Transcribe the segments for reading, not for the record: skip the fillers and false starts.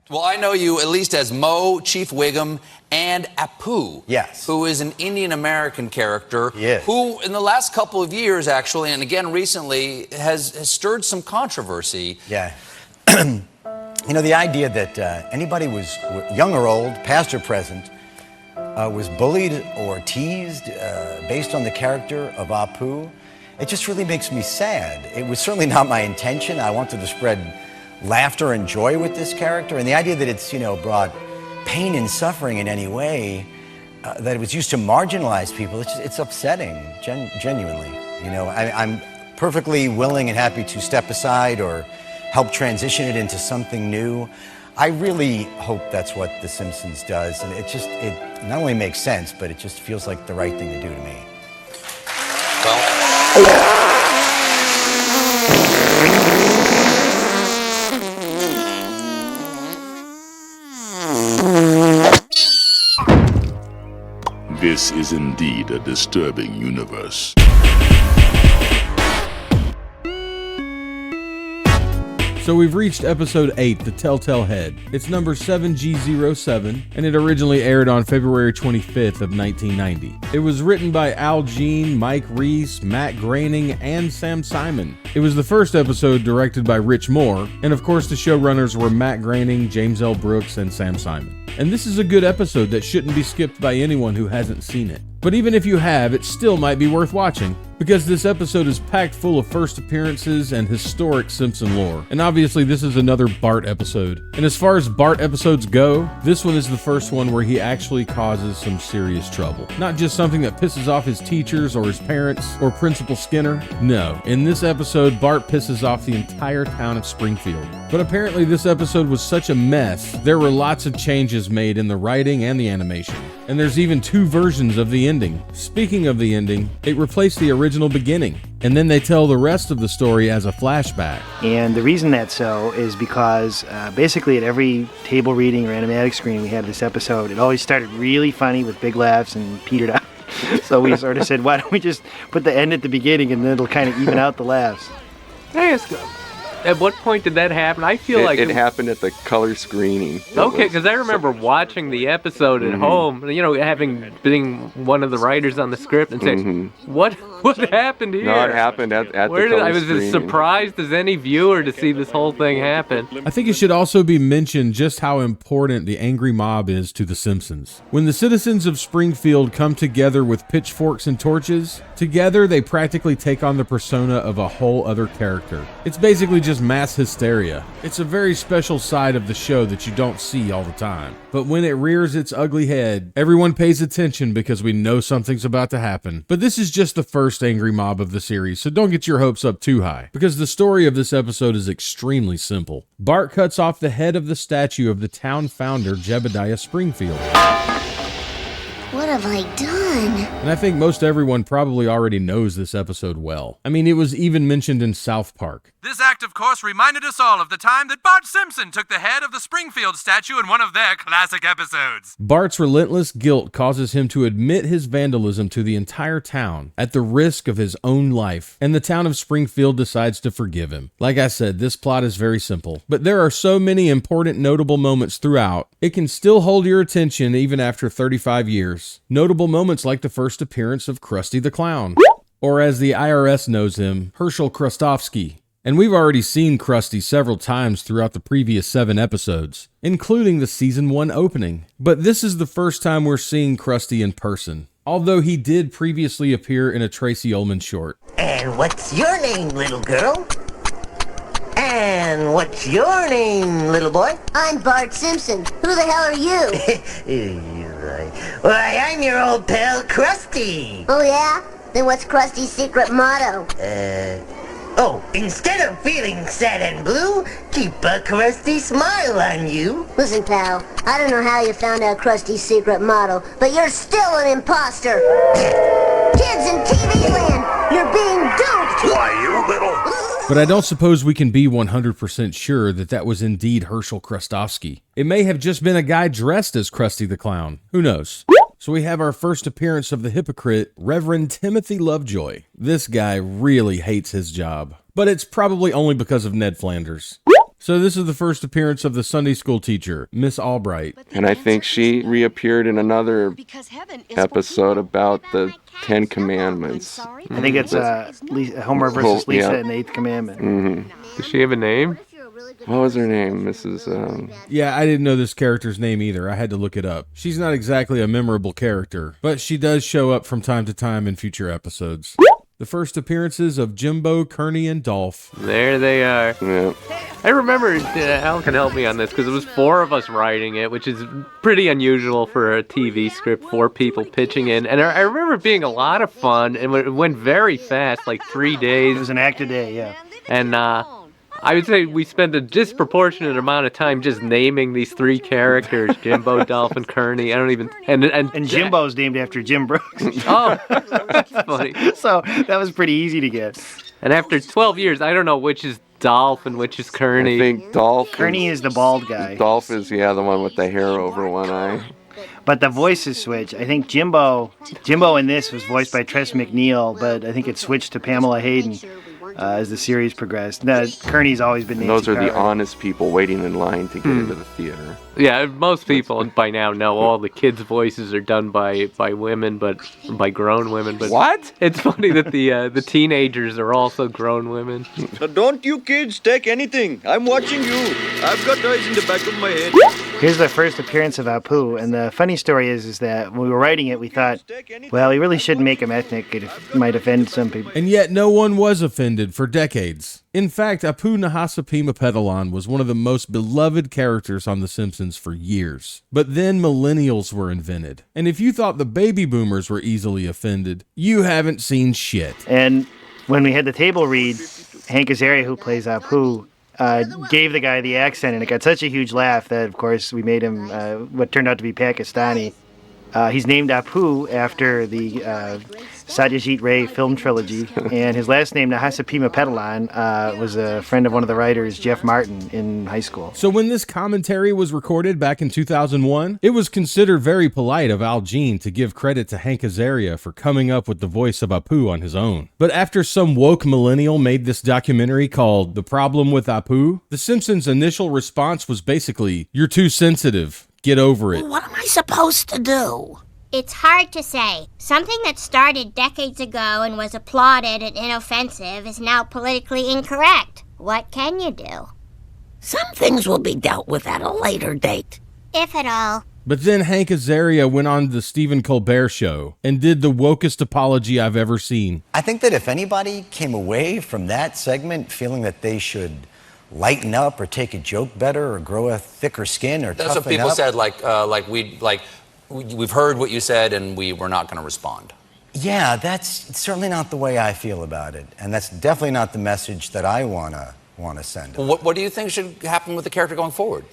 Well, I know you at least as Mo, Chief Wiggum, and Apu. Yes. Who is an Indian-American character. Yes. Who, in the last couple of years, actually, and again recently, has stirred some controversy. Yeah. You know, the idea that anybody was young or old, past or present, was bullied or teased based on the character of Apu, it just really makes me sad. It was certainly not my intention. I wanted to spread laughter and joy with this character, and the idea that it's, brought pain and suffering in any way, that it was used to marginalize people, it's upsetting, genuinely. I'm perfectly willing and happy to step aside or help transition it into something new. I really hope that's what The Simpsons does, and it not only makes sense, but it just feels like the right thing to do to me. This is indeed a disturbing universe. So we've reached episode 8, The Telltale Head. It's number 7G07, and it originally aired on February 25th of 1990. It was written by Al Jean, Mike Reiss, Matt Groening, and Sam Simon. It was the first episode directed by Rich Moore, and of course the showrunners were Matt Groening, James L. Brooks, and Sam Simon. And this is a good episode that shouldn't be skipped by anyone who hasn't seen it. But even if you have, it still might be worth watching, because this episode is packed full of first appearances and historic Simpson lore. And obviously this is another Bart episode. And as far as Bart episodes go, this one is the first one where he actually causes some serious trouble. Not just something that pisses off his teachers or his parents or Principal Skinner. No, in this episode, Bart pisses off the entire town of Springfield. But apparently this episode was such a mess, there were lots of changes made in the writing and the animation. And there's even 2 versions of the ending. Speaking of the ending, it replaced the original beginning, and then they tell the rest of the story as a flashback. And the reason that's so is because basically at every table reading or animatic screen we had this episode, it always started really funny with big laughs and petered out. So we sort of said, why don't we just put the end at the beginning and then it'll kind of even out the laughs. At what point did that happen? I feel like it happened at the color screening. Okay, because I remember watching the episode at home, having been one of the writers on the script and saying, what happened here? No, it happened at the color I was screening. as surprised as any viewer to see this whole thing happen. I think it should also be mentioned just how important the angry mob is to The Simpsons. When the citizens of Springfield come together with pitchforks and torches, together they practically take on the persona of a whole other character. It's basically just mass hysteria. It's a very special side of the show that you don't see all the time. But when it rears its ugly head, everyone pays attention because we know something's about to happen. But this is just the first angry mob of the series, so don't get your hopes up too high, because the story of this episode is extremely simple. Bart cuts off the head of the statue of the town founder, Jebediah Springfield. What have I done? And I think most everyone probably already knows this episode well. I mean, it was even mentioned in South Park. This act, of course, reminded us all of the time that Bart Simpson took the head of the Springfield statue in one of their classic episodes. Bart's relentless guilt causes him to admit his vandalism to the entire town at the risk of his own life, and the town of Springfield decides to forgive him. Like I said, this plot is very simple, but there are so many important notable moments throughout, it can still hold your attention even after 35 years. Notable moments like the first appearance of Krusty the Clown, or as the IRS knows him, Herschel Krustofsky. And we've already seen Krusty several times throughout the previous 7 episodes, including the season 1 opening. But this is the first time we're seeing Krusty in person, although he did previously appear in a Tracy Ullman short. And what's your name, little girl? And what's your name, little boy? I'm Bart Simpson. Who the hell are you? Why, I'm your old pal, Krusty. Oh, yeah? Then what's Krusty's secret motto? Instead of feeling sad and blue, keep a Krusty smile on you. Listen, pal, I don't know how you found out Krusty's secret motto, but you're still an imposter. Kids in TV land, you're being duped. Why, you little... But I don't suppose we can be 100% sure that that was indeed Herschel Krustofsky. It may have just been a guy dressed as Krusty the Clown. Who knows? So we have our first appearance of the hypocrite, Reverend Timothy Lovejoy. This guy really hates his job, but it's probably only because of Ned Flanders. So this is the first appearance of the Sunday school teacher, Miss Albright. And I think she reappeared in another episode about the Ten Commandments. I think it's Homer versus Lisa in the Eighth Commandment. Mm-hmm. Does she have a name? What was her name? Mrs. Yeah, I didn't know this character's name either. I had to look it up. She's not exactly a memorable character, but she does show up from time to time in future episodes. The first appearances of Jimbo, Kearney, and Dolph. There they are. Yeah. I remember, Al can help me on this, because it was 4 of us writing it, which is pretty unusual for a TV script, 4 people pitching in. And I remember it being a lot of fun, and it went very fast, like 3 days. It was an act a day, yeah. And I would say we spent a disproportionate amount of time just naming these 3 characters, Jimbo, Dolph, and Kearney. I don't even... And Jimbo's named after Jim Brooks. Oh, that's funny. So that was pretty easy to get. And after 12 years, I don't know which is Dolph and which is Kearney. I think Dolph. Kearney is the bald guy. Dolph is, the one with the hair over one eye. But the voices switch. I think Jimbo in this was voiced by Tress MacNeille, but I think it switched to Pamela Hayden as the series progressed. Kearney's always been Nancy Those are the Cartwright. honest people waiting in line to get into the theater. Yeah, most people by now know all the kids' voices are done by women, but by grown women. But what? It's funny that the teenagers are also grown women. Now don't you kids take anything. I'm watching you. I've got eyes in the back of my head. Here's the first appearance of Apu, and the funny story is that when we were writing it, we thought, well, we really shouldn't make him ethnic. It might offend some people. And yet no one was offended for decades. In fact, Apu Nahasapima Petalan was one of the most beloved characters on The Simpsons for years. But then millennials were invented. And if you thought the baby boomers were easily offended, you haven't seen shit. And when we had the table read, Hank Azaria, who plays Apu, gave the guy the accent, and it got such a huge laugh that, of course, we made him what turned out to be Pakistani. He's named Apu after the Satyajit Ray film trilogy, and his last name, Nahasapima Petalan, was a friend of one of the writers, Jeff Martin, in high school. So when this commentary was recorded back in 2001, it was considered very polite of Al Jean to give credit to Hank Azaria for coming up with the voice of Apu on his own. But after some woke millennial made this documentary called The Problem with Apu, The Simpsons' initial response was basically, "You're too sensitive. Get over it." What am I supposed to do? It's hard to say. Something that started decades ago and was applauded and inoffensive is now politically incorrect. What can you do? Some things will be dealt with at a later date. If at all. But then Hank Azaria went on the Stephen Colbert Show and did the wokest apology I've ever seen. I think that if anybody came away from that segment feeling that they should lighten up or take a joke better or grow a thicker skin or That's toughen what people up, said, we've heard what you said and we're not going to respond. Yeah, that's certainly not the way I feel about it. And that's definitely not the message that I want to send. Well, what do you think should happen with the character going forward?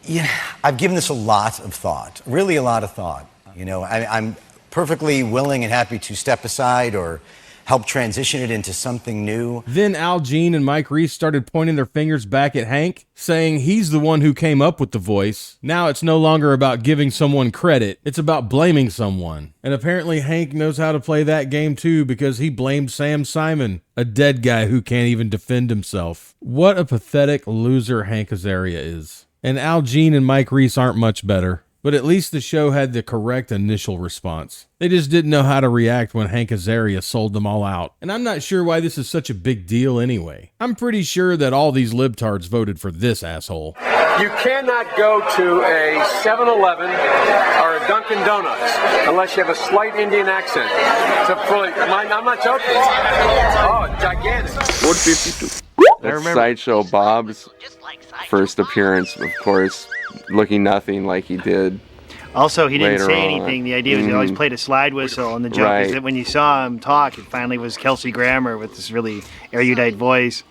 Yeah, I've given this a lot of thought, really a lot of thought. You know, I'm perfectly willing and happy to step aside or help transition it into something new. Then Al Jean and Mike Reiss started pointing their fingers back at Hank, saying he's the one who came up with the voice. Now it's no longer about giving someone credit, it's about blaming someone. And apparently Hank knows how to play that game too, because he blamed Sam Simon, a dead guy who can't even defend himself. What a pathetic loser Hank Azaria is. And Al Jean and Mike Reiss aren't much better. But at least the show had the correct initial response. They just didn't know how to react when Hank Azaria sold them all out. And I'm not sure why this is such a big deal anyway. I'm pretty sure that all these libtards voted for this asshole. You cannot go to a 7-Eleven or a Dunkin' Donuts unless you have a slight Indian accent. I'm not joking. Oh, gigantic. 152. That's Sideshow Bob's first appearance, of course, looking nothing like he did. Also, he didn't say on. anything. The idea was he always played a slide whistle, and the joke is that when you saw him talk, it finally was Kelsey Grammer with this really erudite voice.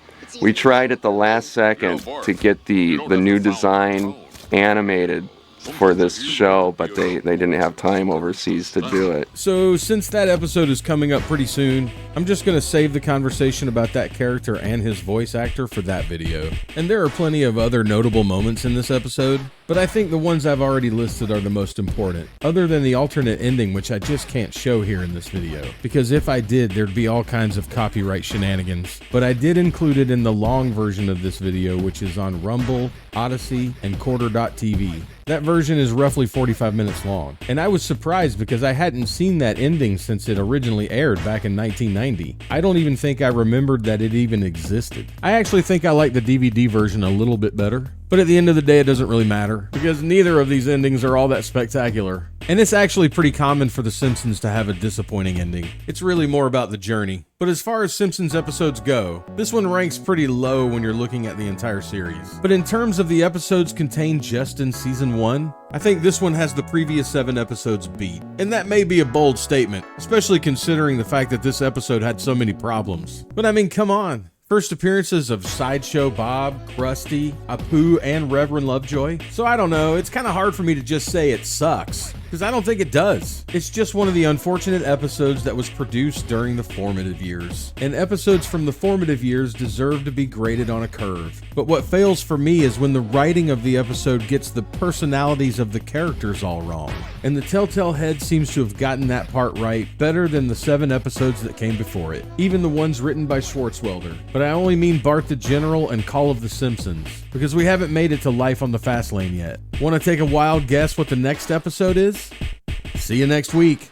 We tried at the last second to get the new design animated for this show, but they didn't have time overseas to do it. So since that episode is coming up pretty soon, I'm just going to save the conversation about that character and his voice actor for that video. And there are plenty of other notable moments in this episode. but I think the ones I've already listed are the most important, other than the alternate ending, which I just can't show here in this video, because if I did, there'd be all kinds of copyright shenanigans. But I did include it in the long version of this video, which is on Rumble, Odyssey, and Quarter.tv. That version is roughly 45 minutes long, and I was surprised because I hadn't seen that ending since it originally aired back in 1990. I don't even think I remembered that it even existed. I actually think I like the DVD version a little bit better, but at the end of the day it doesn't really matter, because neither of these endings are all that spectacular. And it's actually pretty common for The Simpsons to have a disappointing ending. It's really more about the journey. But as far as Simpsons episodes go, this one ranks pretty low when you're looking at the entire series. But in terms of the episodes contained just in season 1, I think this one has the previous 7 episodes beat. And that may be a bold statement, especially considering the fact that this episode had so many problems. But I mean, come on. First appearances of Sideshow Bob, Krusty, Apu, and Reverend Lovejoy. So I don't know, it's kind of hard for me to just say it sucks, because I don't think it does. It's just one of the unfortunate episodes that was produced during the formative years. And episodes from the formative years deserve to be graded on a curve. But what fails for me is when the writing of the episode gets the personalities of the characters all wrong. And the Telltale Head seems to have gotten that part right better than the 7 episodes that came before it. Even the ones written by Schwartzwelder. But I only mean Bart the General and Call of the Simpsons, because we haven't made it to Life on the Fast Lane yet. Want to take a wild guess what the next episode is? See you next week.